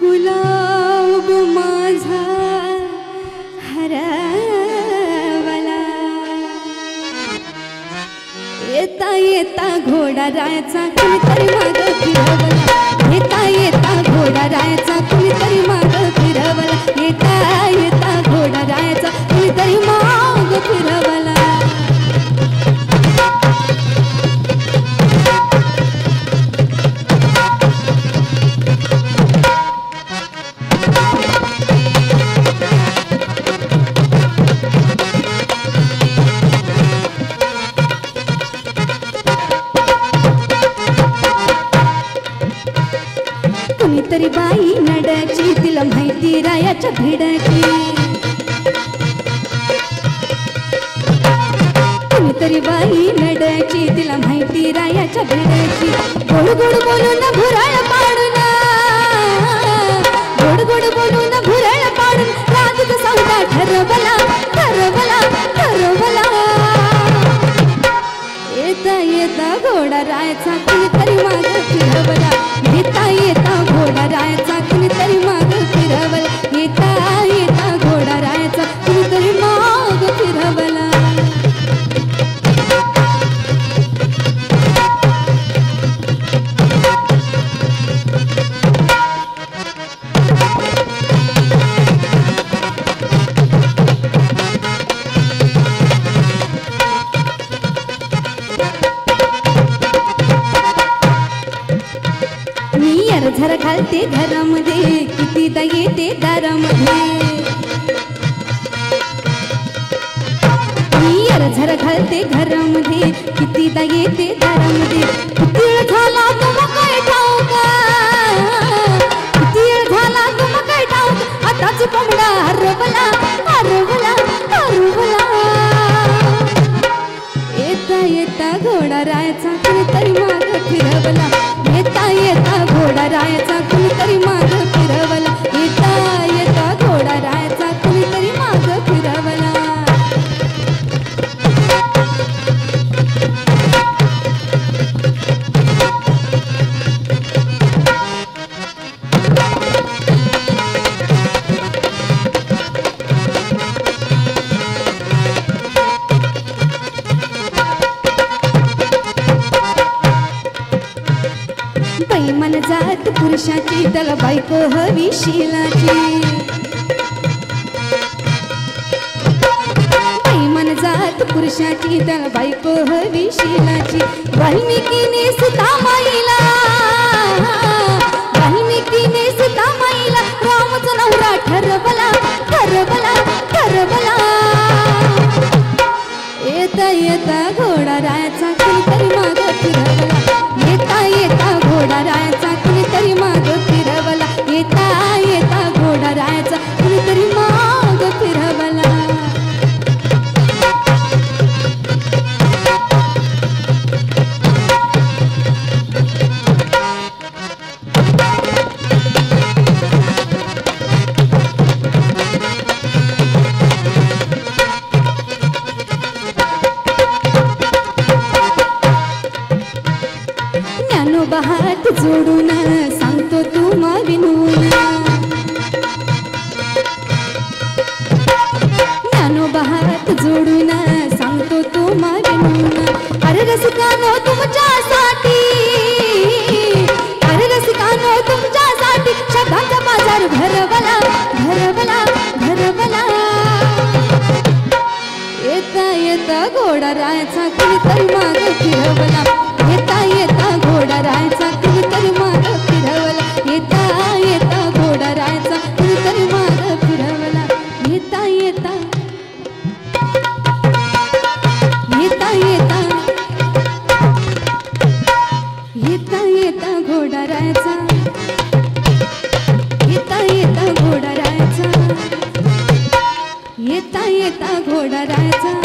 गुलाब माझा हरवला, येता येता घोडा रायाचा कुणीतरी माग फिरवला, येता येता घोडा रायाचा कुणीतरी माग फिरवला, येता येता घोडा रायाचा कुणीतरी माग फिरवला. कुणीतरी बाई नडाची तिला माहिती रायाच्या भिडाची, कुणीतरी बाई नडाची तिला माहिती रायाच्या भिडाची. गोड गोड बोलून भुरळ पाडून, गोड गोड बोलून भुरळ पाडून राजूचा सौदा ठरवला ठरवला ठरवला. येता येता घोडा रायाचा कुणीतरी माग फिरवला, येता येता घोडा रायाचा कुणीतरी माग फिरवला, येता येता घोडा रायाचा कुणीतरी माग फिरवला. झर घालते घरामध्ये कितीदा येते दारामध्ये, मी झर घालते घरामध्ये कितीदा येते दारामध्ये. किती वेळ झाला तुम काय ठाऊक, किती वेळ झाला तुम काय ठाऊक, आताच कोंबडा हरवला हरवला हरवला. येता येता घोडा रायाचा कुणीतरी माग फिरवला, येता येता घोडा रायाचा कुणीतरी माग फिरवला, येता येता घोडा रायाचा कुणीतरी माग फिरवला. मन जात पुरुषाची त्याला बायको हवी शीलाची, मन जात पुरुषाची त्याला बायको हवी शीलाची. वाल्मिकीने सीता माईला, वाल्मिकीने सीता माईला रामचा नवरा ठरवला ठरवला ठरवला. येता येता घोडा रायाचा कुणीतरी माग फिरवला, येता येता घोडा रायाचा कुणीतरी माग फिरवला, येता येता घोडा रायाचा कुणीतरी माग फिरवला. ज्ञानोबा हात जोडून सांगतो तुम्हा विनून, ज्ञानोबा हात जोडून सांगतो तुम्हा विनून. अरे रसिकानो तुमच्यासाठी, अरे रसिकानो तुमच्यासाठी शब्दांचा बाजार भरवला भरवला भरवला. येता येता घोडा रायाचा कुणीतरी माग फिरवला, येता येता घोडा रायाचा कुणीतरी माग फिरवला, येता येता घोडा रायाचा कुणीतरी माग फिरवला. येता येता येता येता येता येता घोडा रायाचा, येता येता घोडा रायाचा, येता येता घोडा रायाचा.